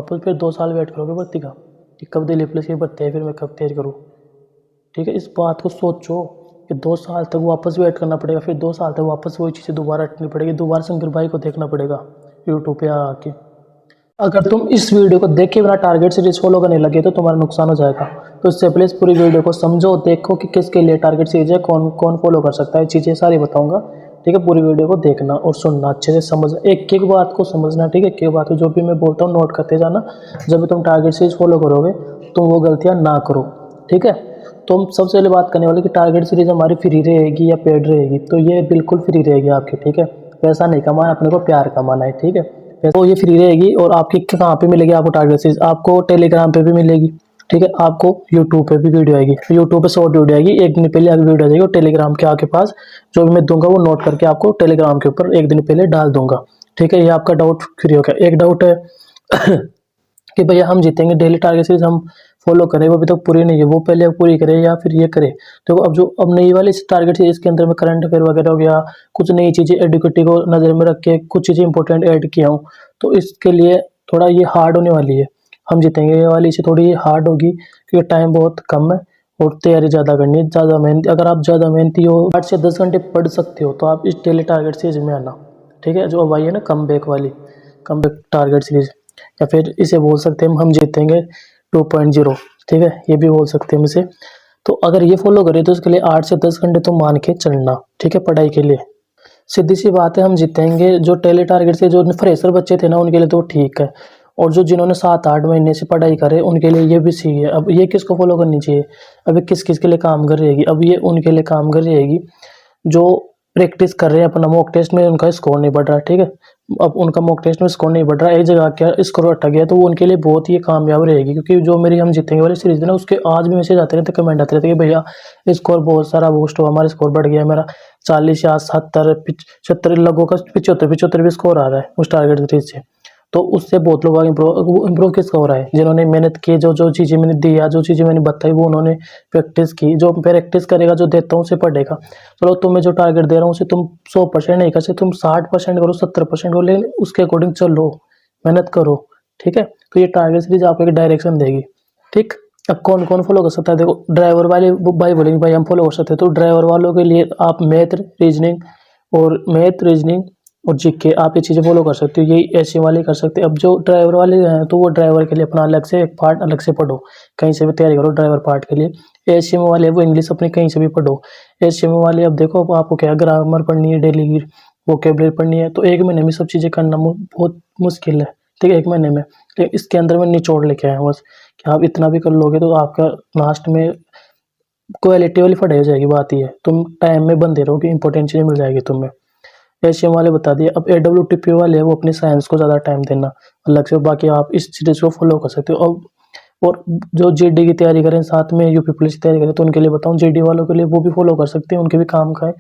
वापस फिर 2 साल वेट करोगे भर्ती का कि कब दिल्ली पुलिस की भर्ती है, फिर मैं कब तैयारी करूँ। ठीक है, इस बात को सोचो कि 2 साल तक वापस वेट करना पड़ेगा, फिर 2 साल तक वापस वही चीज़ें दोबारा रटनी पड़ेगी, दोबारा शंकर भाई को देखना पड़ेगा यूट्यूब पे आके। अगर तुम इस वीडियो को देख के बिना टारगेट सीरीज फॉलो करने लगे तो तुम्हारा नुकसान हो जाएगा। तो इससे पहले इस पूरी वीडियो को समझो, देखो कि किसके लिए टारगेट सीरीज है, कौन कौन फॉलो कर सकता है, चीज़ें सारी बताऊंगा। ठीक है, पूरी वीडियो को देखना और सुनना, अच्छे से समझना, एक एक बात को समझना। ठीक है, एक एक बात को जो भी मैं बोलता हूँ नोट करते जाना। जब भी तुम टारगेट सीरीज फॉलो करोगे तो वो गलतियाँ ना करो। ठीक है, तो हम सबसे पहले बात करने वाले कि टारगेट सीरीज हमारी फ्री रहेगी या पेड रहेगी। तो ये बिल्कुल फ्री रहेगी आपकी। ठीक है, पैसा नहीं कमाना, अपने को प्यार कमाना है। ठीक है, तो ये फ्री रहेगी। और आपकी कहाँ पे मिलेगी आपको टारगेट सीरीज? आपको टेलीग्राम पे भी मिलेगी। ठीक है, आपको यूट्यूब पे भी वीडियो आएगी, यूट्यूब पे शॉर्ट वीडियो आएगी, एक दिन पहले आपकी वीडियो आ जाएगी। और टेलीग्राम के आपके पास जो भी मैं दूंगा वो नोट करके आपको टेलीग्राम के ऊपर एक दिन पहले डाल दूंगा। ठीक है, ये आपका डाउट फ्री हो गया। एक डाउट है कि भैया हम जीतेंगे, डेली टारगेट सीरीज हम फॉलो करें, वो अभी तक पूरी नहीं है, वो पहले पूरी करें या फिर ये करें। तो अब नई वाली टारगेट सीरीज के अंदर में करंट अफेयर वगैरह हो गया, कुछ नई चीज़ें एडुकेटिव को नज़र में रख के कुछ चीज़ें इंपॉर्टेंट ऐड किया हूँ। तो इसके लिए थोड़ा ये हार्ड होने वाली है, हम जीतेंगे। ये वाली चीज़ थोड़ी हार्ड होगी क्योंकि टाइम बहुत कम है और तैयारी ज़्यादा करनी है, ज़्यादा मेहनती। अगर आप ज़्यादा मेहनती हो, 8 से 10 घंटे पढ़ सकते हो, तो आप इस डेली टारगेट सीरीज में आना। ठीक है, जो अब आई है ना कम बैक वाली, कम बैक टारगेट सीरीज, या फिर इसे बोल सकते हैं हम जीतेंगे 2.0। ठीक है, ये भी बोल सकते हैं हम इसे। तो अगर ये फॉलो करें तो इसके लिए 8 से 10 घंटे तो मान के चलना। ठीक है, पढ़ाई के लिए सीधी सी बात है, हम जीतेंगे। जो टेली टारगेट से जो फ्रेशर बच्चे थे ना उनके लिए तो ठीक है, और जो जिन्होंने 7-8 महीने से पढ़ाई करे उनके लिए ये भी सही है। अब ये किसको फॉलो करनी चाहिए? अब ये किस किस के लिए काम कर रहेगी? अब ये उनके लिए काम कर रहेगी जो प्रैक्टिस कर रहे हैं, अपना मॉक टेस्ट में उनका स्कोर नहीं बढ़ रहा। ठीक है, अब उनका मॉक टेस्ट में स्कोर नहीं बढ़ रहा, एक जगह क्या स्कोर अटक गया, तो वो उनके लिए बहुत ही कामयाब रहेगी। क्योंकि जो मेरी हम जीतेंगे वाली सीरीज है ना, उसके आज भी मैसेज आते रहते, कमेंट आते रहते कि भैया स्कोर बहुत सारा बूस्ट हुआ, हमारा स्कोर बढ़ गया, मेरा 40 या 70 75 लोगों का 75 भी स्कोर आ रहा है उस टारगेट सीरीज से। तो उससे बहुत लोग इम्प्रूव किसका हो रहा है? जिन्होंने मेहनत की, जो जो चीज़ें मैंने दी या जो चीज़ें मैंने बताई वो उन्होंने प्रैक्टिस की। जो प्रैक्टिस करेगा, जो देता हूँ उसे पढ़ेगा। चलो तुम्हें जो टारगेट दे रहा हूँ उसे तुम 100% नहीं कर सकते, तुम 60% करो, 70% करो, लेकिन उसके अकॉर्डिंग चलो, मेहनत करो। ठीक है, तो ये टारगेट सीरीज आपको एक डायरेक्शन देगी। ठीक, अब कौन कौन फॉलो कर सकता है? देखो, ड्राइवर वाले भाई बोलेंगे भाई हम फॉलो कर सकते हैं, तो ड्राइवर वालों के लिए आप मैथ रीजनिंग और जीके, आप ये चीज़ें फॉलो कर सकते हो। यही एससी वाले कर सकते हैं। अब जो ड्राइवर वाले हैं तो वो ड्राइवर के लिए अपना अलग से एक पार्ट अलग से पढ़ो, कहीं से भी तैयारी करो ड्राइवर पार्ट के लिए। एससीएम वाले वो इंग्लिश अपनी कहीं से भी पढ़ो। एससीएम वाले अब देखो, अब आपको क्या ग्रामर पढ़नी है, डेली की वोकेबलरी पढ़नी है, तो एक महीने में सब चीज़ें करना बहुत मुश्किल है। ठीक है, एक महीने में, लेकिन इसके अंदर में निचोड़ लेके आए हैं बस कि आप इतना भी कर लोगे तो आपका लास्ट में क्वालिटी वाली पढ़ाई हो जाएगी। बात ये है, तुम टाइम में बंदे रहोगे, इंपॉर्टेंट चीज़ें मिल जाएगी तुम्हें। एशियम वाले बता दिए। अब AWTP वाले हैं वो अपनी साइंस को ज़्यादा टाइम देना अलग से। बाकी आप इस सीरीज को फॉलो कर सकते हो। अब और जो जीडी की तैयारी करें, साथ में यूपी पुलिस की तैयारी करें, तो उनके लिए बताऊं, जीडी वालों के लिए वो भी फॉलो कर सकते हैं, उनके भी काम का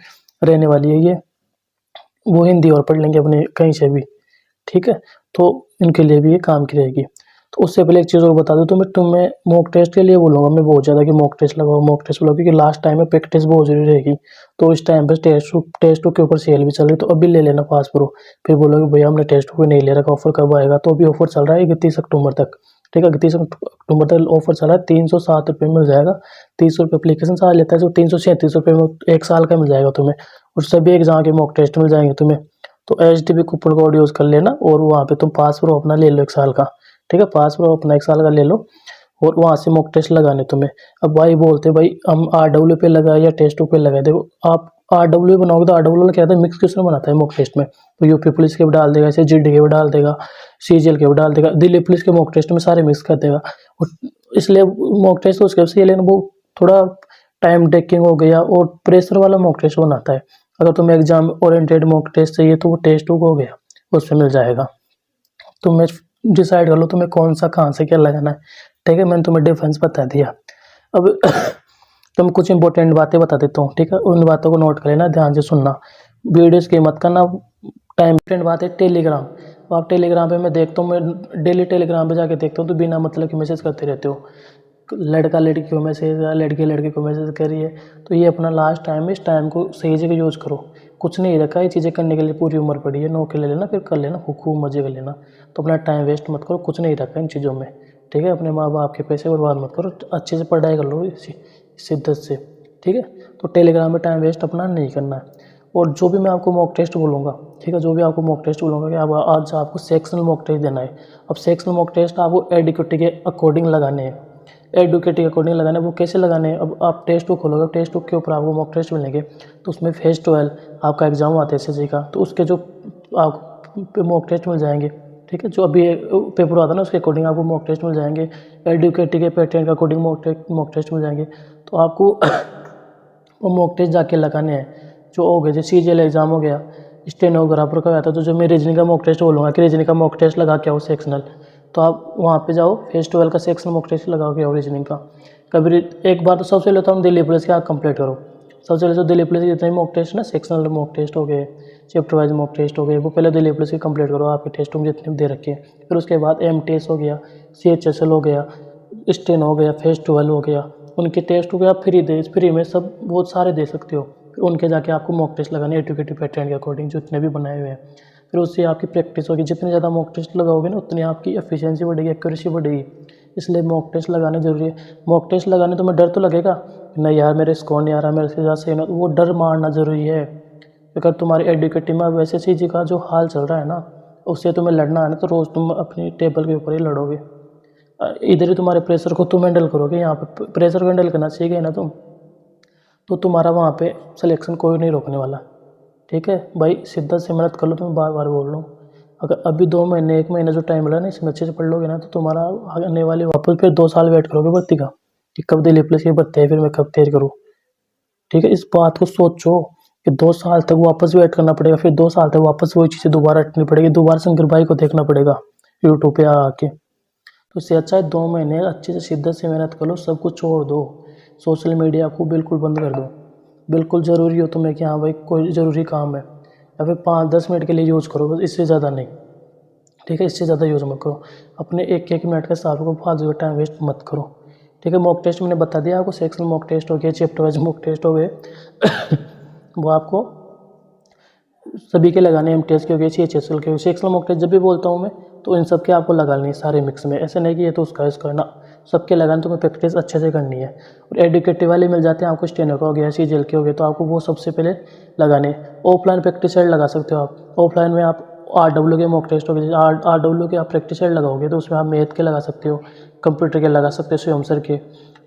रहने वाली है ये। वो हिंदी और पढ़ लेंगे अपने कहीं से भी। ठीक है, तो इनके लिए भी ये काम की रहेगी। तो उससे पहले एक चीज़ और बता दूं, तो मैं तुम्हें मॉक टेस्ट के लिए बोलूँगा मैं बहुत ज़्यादा कि मॉक टेस्ट लगाओ, मॉक टेस्ट लगाओ, क्योंकि लास्ट टाइम में प्रैक्टिस बहुत जरूरी रहेगी। तो इस टाइम पे टेस्ट के ऊपर सेल भी चल रही, तो अभी ले लेना पास प्रो। फिर बोलोगे भैया हमने टेस्ट को नहीं ले रखा, ऑफर कब आएगा? तो अभी ऑफर चल रहा है 31 अक्टूबर तक। ठीक है, 31 अक्टूबर तक ऑफर चल रहा है, 307 रुपये मिल जाएगा। 30 रुपये अप्लीकेशन चार्ज लेता है, तो 336 रुपये में 1 साल का मिल जाएगा तुम्हें, और सभी एग्जाम के मॉक टेस्ट मिल जाएंगे तुम्हें। तो HDB कूपन कोड यूज़ कर लेना और वहाँ पे तुम पास प्रो अपना ले लो 1 साल का। ठीक है, पास प्रो अपना 1 साल का ले लो और वहाँ से मॉक टेस्ट लगाने तुम्हें। अब भाई बोलते हैं भाई हम RW पे लगाए या टेस्ट पे लगाए। देखो, आप RW बनाओगे तो RW क्या होता है, मिक्स क्वेश्चन बनाता है मॉक टेस्ट में। तो यूपी पुलिस के भी डाल देगा, ऐसे GD के भी डाल देगा, CGL के भी डाल देगा, दिल्ली पुलिस के मॉक टेस्ट में सारे मिक्स कर देगा। और इसलिए मॉक टेस्ट तो उसके वजह से, लेकिन वो थोड़ा टाइम टेकिंग हो गया और प्रेशर वाला मॉक टेस्ट बनाता है। अगर तुम्हें एग्जाम ओरिएंटेड मॉक टेस्ट चाहिए तो वो टेस्ट बुक हो गया, उसमें मिल जाएगा। तुम्हें डिसाइड कर लो तुम्हें कौन सा कहाँ से क्या लगाना है। ठीक है, मैंने तुम्हें डिफरेंस बता दिया। अब तुम कुछ इंपॉर्टेंट बातें बता देता हूँ। ठीक है, उन बातों को नोट कर लेना, ध्यान से सुनना, वीडियो स्किप मत करना। टाइम इंपॉर्टेंट बात है टेलीग्राम। तो आप टेलीग्राम पे मैं देखता हूँ, मैं डेली टेलीग्राम पे जाके देखता हूँ, तो बिना मतलब के मैसेज करते रहते हो, लड़का लड़की को मैसेज या लड़की लड़के को मैसेज करिए। तो ये अपना लास्ट टाइम है, इस टाइम को सही जगह यूज़ करो। कुछ नहीं रखा, ये चीज़ें करने के लिए पूरी उम्र पड़ी है, नौकरी ले लेना फिर कर लेना, खूब मज़े कर लेना। तो अपना टाइम वेस्ट मत करो, कुछ नहीं रखा इन चीज़ों में, ठीक है। अपने माँ बाप के पैसे बर्बाद मत करो, अच्छे से पढ़ाई कर लो इसी शिद्दत से, ठीक है। तो टेलीग्राम में टाइम वेस्ट अपना नहीं करना है। और जो भी मैं आपको मॉक टेस्ट बोलूँगा, ठीक है, जो भी आपको मॉक टेस्ट बोलूँगा कि अब आज आपको सेक्शनल मॉक टेस्ट देना है। अब सेक्शनल मॉक टेस्ट आपको एडिक्विटी के अकॉर्डिंग लगाने हैं, एडुकेट के अकॉर्डिंग लगाने हैं। वो कैसे लगाने हैं, अब आप टेस्ट बुक खोलोगे, टेस्ट बुक के ऊपर आपको मॉक टेस्ट मिलेंगे, तो उसमें फेज 12 आपका एग्जाम आता है एसएससी का, तो उसके जो आपको मॉक टेस्ट मिल जाएंगे, ठीक है। जो अभी पेपर आता है ना उसके अकॉर्डिंग आपको मॉक टेस्ट मिल जाएंगे, एडुकेट के पैटर्न के अकॉर्डिंग मॉक टेस्ट मिल जाएंगे। तो आपको वो मॉक टेस्ट जाके लगाने हैं। जो हो गए जो सीजीएल एग्जाम हो गया, स्टेनोग्राफर का आता है, तो जो मैं रीजनिंग का मॉक टेस्ट बोलूँगा कि रीजनिंग का मॉक टेस्ट लगा के आओ सेक्शनल, तो आप वहाँ पे जाओ फेज 12 का सेक्शनल मॉक टेस्ट लगा के आओ रीजनिंग का। कभी एक बार तो सबसे पहले तो हम दिल्ली पुलिस के आप कंप्लीट करो। सबसे पहले तो दिल्ली पुलिस के जितने मॉक टेस्ट ना, सेक्शनल मॉक टेस्ट हो गए, चैप्टर वाइज मॉक टेस्ट हो गए, वो पहले दिल्ली पुलिस के कंप्लीट करो, आपके टेस्ट में जितने दे रखे हैं। फिर उसके बाद एमटीएस हो गया, सीएचएसएल हो गया, स्टेन हो गया, फेज 12 हो गया, उनके टेस्ट हो गया आप फ्री में सब बहुत सारे दे सकते हो। फिर उनके जाके आपको मॉक टेस्ट लगाने एजुकेटिव पैटर्न के अकॉर्डिंग जितने भी बनाए हुए हैं। फिर उससे आपकी प्रैक्टिस होगी, जितनी ज़्यादा मॉक टेस्ट लगाओगे ना उतनी आपकी एफिशिएंसी बढ़ेगी, एक्यूरेसी बढ़ेगी। इसलिए मॉक टेस्ट लगाने ज़रूरी है। मॉक टेस्ट लगाने तो मैं डर तो लगेगा, नहीं यार मेरे स्कोर नहीं आ रहा, मेरे से ज़्यादा सही ना, वो डर मारना ज़रूरी है। अगर तुम्हारी एडुकेटिव में वैसे चीज़ का जो हाल चल रहा है ना, उससे तुम्हें लड़ना है ना, तो रोज़ तुम अपनी टेबल के ऊपर ही लड़ोगे। इधर ही तुम्हारे प्रेशर को तुम हैंडल करोगे, यहाँ पे प्रेशर को हैंडल करना सीखे ना तुम, तो तुम्हारा वहाँ पे सिलेक्शन कोई नहीं रोकने वाला, ठीक है भाई। शिद्दत से मेहनत कर लो, तो मैं बार बार बोल रहा हूँ। अगर अभी 2 महीने 1 महीना जो टाइम मिला ना, इसमें अच्छे से पढ़ लोगे ना, तो तुम्हारा आने वाले वापस फिर 2 साल वेट करोगे भर्ती का, कि कब दिल्ली पुलिस की भर्ती है, फिर मैं कब तैयारी करूँ, ठीक है। इस बात को सोचो कि 2 साल तक वापस वेट करना पड़ेगा, फिर 2 साल तक वापस वही चीज़ें दोबारा रटनी पड़ेगी, दोबारा शंकर भाई को देखना पड़ेगा यूट्यूब पे आके। तो इससे अच्छा है 2 महीने अच्छे से शिद्दत से मेहनत कर लो, सब कुछ छोड़ दो, सोशल मीडिया को बिल्कुल बंद कर दो। बिल्कुल ज़रूरी हो तुम्हें कि हाँ भाई कोई ज़रूरी काम है, या फिर 5-10 मिनट के लिए यूज़ करो बस, इससे ज़्यादा नहीं, ठीक है। इससे ज़्यादा यूज़ मत करो, अपने एक एक मिनट के हिसाब को फालतू का टाइम वेस्ट मत करो, ठीक है। मॉक टेस्ट मैंने बता दिया आपको, सेक्शनल मॉक टेस्ट हो गया, चैप्टर वाइज मॉक टेस्ट हो गए वो आपको सभी के लगाने, एमटीएस के हो गए, सीएचएसएल के हो गए। सेक्शनल मॉक टेस्ट जब भी बोलता हूँ मैं, तो इन सब के आपको लगाने सारे मिक्स में, ऐसे नहीं कि ये तो उसका इसका ना, सबके लगाने, तो मैं प्रैक्टिस अच्छे से करनी है। और एडुकेटिव वाले मिल जाते हैं आपको, स्टेनो का हो गया, सीजीएल के हो गए, तो आपको वो सबसे पहले लगाने। ऑफलाइन प्रैक्टिस सेट लगा सकते हो आप, ऑफलाइन में आप आरडब्ल्यू के मॉक टेस्ट हो गए, आरडब्ल्यू के आप प्रैक्टिस सेट लगाओगे तो उसमें आप मैथ के लगा सकते हो, कंप्यूटर के लगा सकते हो, स्वयं सर के,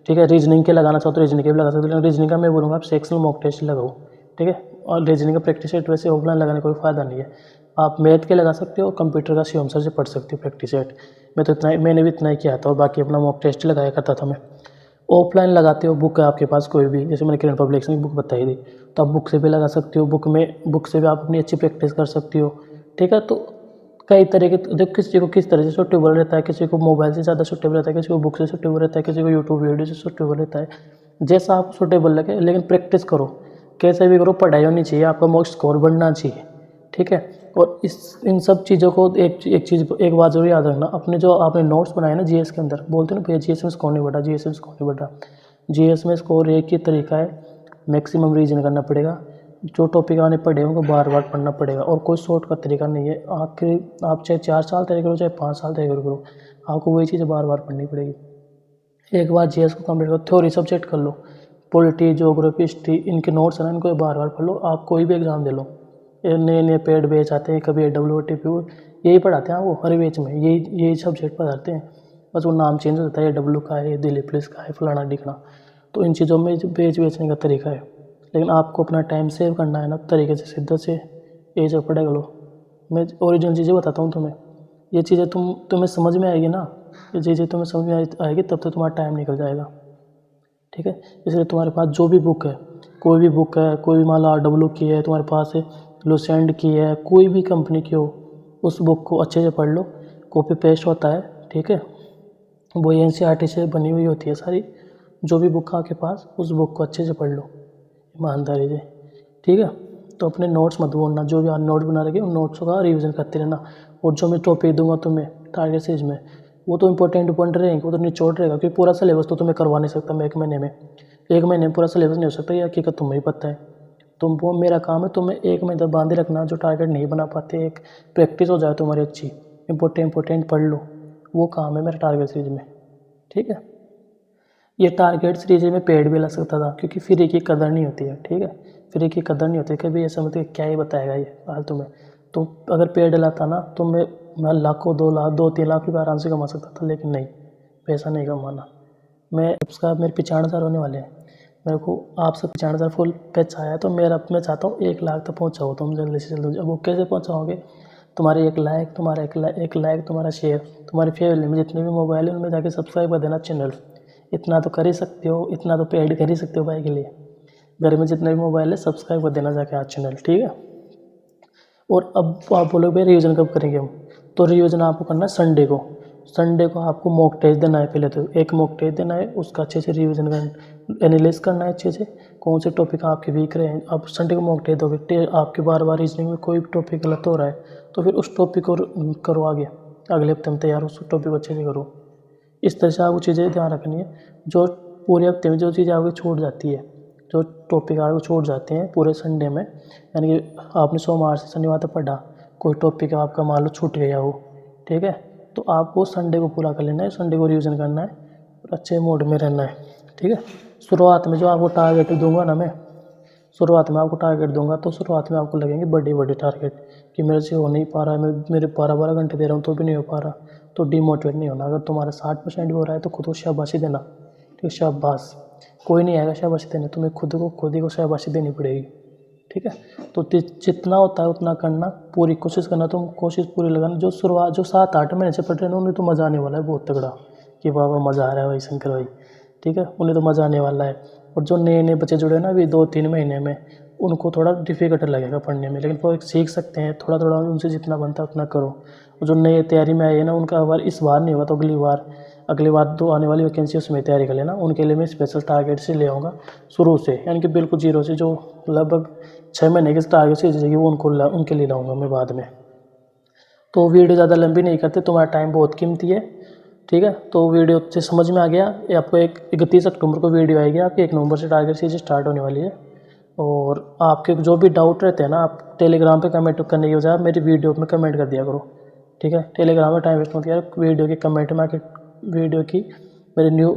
ठीक है। रीजनिंग के लगाना चाहो तो रीजनिंग के भी लगा सकते हो, लेकिन रीजनिंग का मैं बोलूँगा आप सेक्शनल मॉक टेस्ट लगाओ, ठीक है। और रीजनिंग का प्रैक्टिस सेट वैसे ऑफलाइन लगाने का कोई फ़ायदा नहीं है, आप मैथ के लगा सकते हो, कंप्यूटर का शिवम सर से पढ़ सकते हो प्रैक्टिस सेट। मैंने भी इतना ही किया था, और बाकी अपना मॉक टेस्ट लगाया करता था मैं। ऑफलाइन लगाते हो, बुक है आपके पास कोई भी, जैसे मैंने किरण पब्लिकेशन की बुक बताई थी, तो आप बुक से भी लगा सकते हो, बुक से भी आप अपनी अच्छी प्रैक्टिस कर सकते हो, ठीक है। तो कई तरह के, देखो किसी को किस तरह से सूटेबल रहता है, किसी को मोबाइल से ज़्यादा सूटेबल रहता है, किसी को बुक से सूटेबल रहता है, किसी को यूट्यूब वीडियो से सूटेबल रहता है, जैसा आपको सूटेबल लगे, लेकिन प्रैक्टिस करो, कैसे भी करो, पढ़ाई होनी चाहिए, आपका मॉक स्कोर बढ़ना चाहिए, ठीक है। और इन सब चीज़ों को एक बात जरूर याद रखना, अपने जो आपने नोट्स बनाए ना जीएस के अंदर, बोलते हैं ना भैया जीएस में स्कोर नहीं बढ़ा, जीएस में स्कोर नहीं बढ़ा। जीएस में स्कोर एक ही तरीका है, मैक्सिमम रीजन करना पड़ेगा, जो टॉपिक आने पड़े उनको बार बार पढ़ना पड़ेगा, और कोई शॉर्ट का तरीका नहीं है। आप चाहे 4 साल तैयारी करो, चाहे 5 साल तैयारी करो, आपको वही चीज़ें बार बार पढ़नी पड़ेगी। एक बार जीएस को कंप्लीट करो, थ्योरी सब्जेक्ट कर लो, पॉलिटी, ज्योग्राफी, हिस्ट्री, इनके नोट्स हैं ना, इनको बार बार पढ़ लो, आप कोई भी एग्ज़ाम दे लो। ये नए नए पेड बैच आते हैं, कभी AWTP, यही पढ़ाते हैं वो हर बैच में, यही सब्जेक्ट पढ़ाते हैं, बस वो नाम चेंज होता है, AW का है, दिल्ली पुलिस का है, फलाना ढिकना। तो इन चीज़ों में बैच बेचने का तरीका है, लेकिन आपको अपना टाइम सेव करना है ना, तरीके से शिद्दत से ये जो पढ़ाई करो। मैं ओरिजिनल चीज़ें बताता हूँ तुम्हें, ये चीज़ें तुम्हें समझ में आएगी ना, ये चीज़ें तुम्हें समझ में आएगी तब तक तुम्हारा टाइम निकल जाएगा, ठीक है। इसलिए तुम्हारे पास जो भी बुक है, कोई भी बुक है, कोई भी मान लो RW की है तुम्हारे पास है, लुसेंट की है, कोई भी कंपनी की हो, उस बुक को अच्छे से पढ़ लो, कॉपी पेस्ट होता है, ठीक है। वो NCERT से बनी हुई होती है सारी, जो भी बुक आपके पास, उस बुक को अच्छे से पढ़ लो ईमानदारी से, ठीक है। तो अपने नोट्स मत भूलना, जो भी आप नोट बना रखे उन नोट्सों का रिवीजन करते रहना, और जो मैं टॉपिक दूंगा तुम्हें टारगेट सीरीज में, वो तो इंपॉर्टेंट रहेंगे, वो तो निचोड़ रहेगा, क्योंकि पूरा सिलेबस तो तुम्हें करवा नहीं सकता मैं 1 महीने में, 1 महीने में पूरा सिलेबस नहीं हो सकता, ये हकीकत तुम्हें ही पता है, तुम वो मेरा काम है तुम्हें 1 महीने तक बांधे रखना, जो टारगेट नहीं बना पाते एक प्रैक्टिस हो जाए तुम्हारी अच्छी, इम्पोर्टेंट पढ़ लो, वो काम है मेरा टारगेट सीरीज में। ठीक है, ये टारगेट सीरीज में पेड भी लग सकता था क्योंकि फ्री की कदर नहीं होती है। ठीक है, फ्री की कदर नहीं होती, कभी ऐसा मतलब क्या ही बताएगा ये फालतू में। तो अगर पेड डलाता ना तो मैं लाखों 2 लाख 2-3 लाख रुपये आराम से कमा सकता था, लेकिन नहीं, पैसा नहीं कमाना। मैं सब्सक्राइब मेरे 95,000 होने वाले हैं, मेरे को आप सब 95,000 फुल पैच आया है, तो मैं चाहता हूँ 1 लाख तक पहुँचाओ तुम जल्दी से जल्दी। अब वो कैसे पहुँचाओगे? तुम्हारे 1 लाइक, तुम्हारा 1 लाइक, तुम्हारा शेयर, तुम्हारी फैमिली में जितने भी मोबाइल है उनमें जाके सब्सक्राइब कर देना चैनल। इतना तो कर ही सकते हो, इतना तो पेड कर ही सकते हो भाई के लिए। घर में जितने भी मोबाइल है सब्सक्राइब कर देना जाके आज चैनल। ठीक है, और अब आप बोलोगे भाई रिवीजन कब करेंगे हम? तो रिवीजन आपको करना है संडे को। संडे को आपको मॉक टेस्ट देना है, पहले तो एक मॉक टेस्ट देना है, उसका अच्छे से रिवीजन करना, एनालाइज करना है अच्छे से कौन से टॉपिक आपके वीक रहे हैं। आप संडे को मॉक टेस्ट दोगे, आपके बार बार रीजनिंग में कोई टॉपिक गलत हो रहा है तो फिर उस टॉपिक को करो आगे, अगले हफ्ते में तैयार उस टॉपिक को अच्छे से करो। इस तरह से आपको चीज़ें ध्यान रखनी है। जो पूरे हफ्ते में जो चीज़ें आपकी छूट जाती है, जो टॉपिक आपको छूट जाते हैं पूरे संडे में, यानी कि आपने सोमवार से शनिवार तक पढ़ा, कोई टॉपिक आपका मान लो छूट गया हो, ठीक है, तो आपको संडे को पूरा कर लेना है, संडे को रिवीजन करना है और अच्छे मोड में रहना है। ठीक है, शुरुआत में जो आपको टारगेट दूंगा ना मैं, शुरुआत में आपको टारगेट दूंगा तो शुरुआत में आपको लगेंगे बड़े बड़े टारगेट कि मेरे से हो नहीं पा रहा है, मेरे 12-12 घंटे दे रहा हूँ तो भी नहीं हो पा रहा, तो डिमोटिवेट नहीं होना। अगर तुम्हारा 60% भी हो रहा है तो खुद को शाबाशी देना, ठीक, शाबाश, कोई नहीं आएगा शाबाशी देने, तुम्हें खुद ही को शाबाशी देनी पड़ेगी। ठीक है, तो जितना होता है उतना करना, पूरी कोशिश करना, तुम कोशिश पूरी लगाना। जो 7-8 महीने से पढ़ रहे हैं उन्हें तो मज़ा आने वाला है बहुत तगड़ा कि वाह वाह मज़ा आ रहा है भाई शंकर भाई। ठीक है, उन्हें तो मज़ा आने वाला है। और जो नए नए बच्चे जुड़े हैं ना अभी 2-3 महीने में, उनको थोड़ा डिफ़िकल्ट लगेगा पढ़ने में, लेकिन वो सीख सकते हैं, थोड़ा थोड़ा उनसे जितना बनता है उतना करो। और जो नए तैयारी में आए हैं ना उनका बार इस बार नहीं होगा तो अगली बार तो आने वाली वैकेंसी उसमें तैयारी कर लेना, उनके लिए मैं स्पेशल टारगेट से ले आऊँगा शुरू से, यानी कि बिल्कुल जीरो से, जो लगभग 6 महीने के टारगेट से जाएगी वो उनके लिए लाऊंगा मैं बाद में। तो वीडियो ज़्यादा लंबी नहीं करते, तुम्हारा टाइम बहुत कीमती है। ठीक है, तो वीडियो से समझ में आ गया, ये आपको 31 अक्टूबर को वीडियो आएगी आपकी, 1 नवंबर से टारगेट सीरीज स्टार्ट होने वाली है। और आपके जो भी डाउट रहते हैं ना, आप टेलीग्राम पे कमेंट करने की बजाय मेरी वीडियो में कमेंट कर दिया करो। ठीक है, टेलीग्राम में टाइम वेस्ट मत किया, वीडियो के कमेंट में आके वीडियो की मेरी न्यू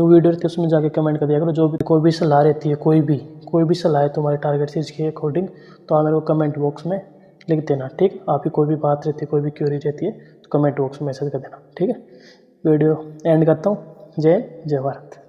वीडियो रहती है उसमें जाके कमेंट कर दिया करो। जो भी कोई भी सलाह रहती है, कोई भी सलाह है तुम्हारे टारगेट सीरीज के अकॉर्डिंग, तो आप मेरे को कमेंट बॉक्स में लिख देना। ठीक, आपकी कोई भी बात रहती है, कोई भी क्वेरी रहती है तो कमेंट बॉक्स में मैसेज कर देना। ठीक है, वीडियो एंड करता हूँ। जय हिंद, जय भारत।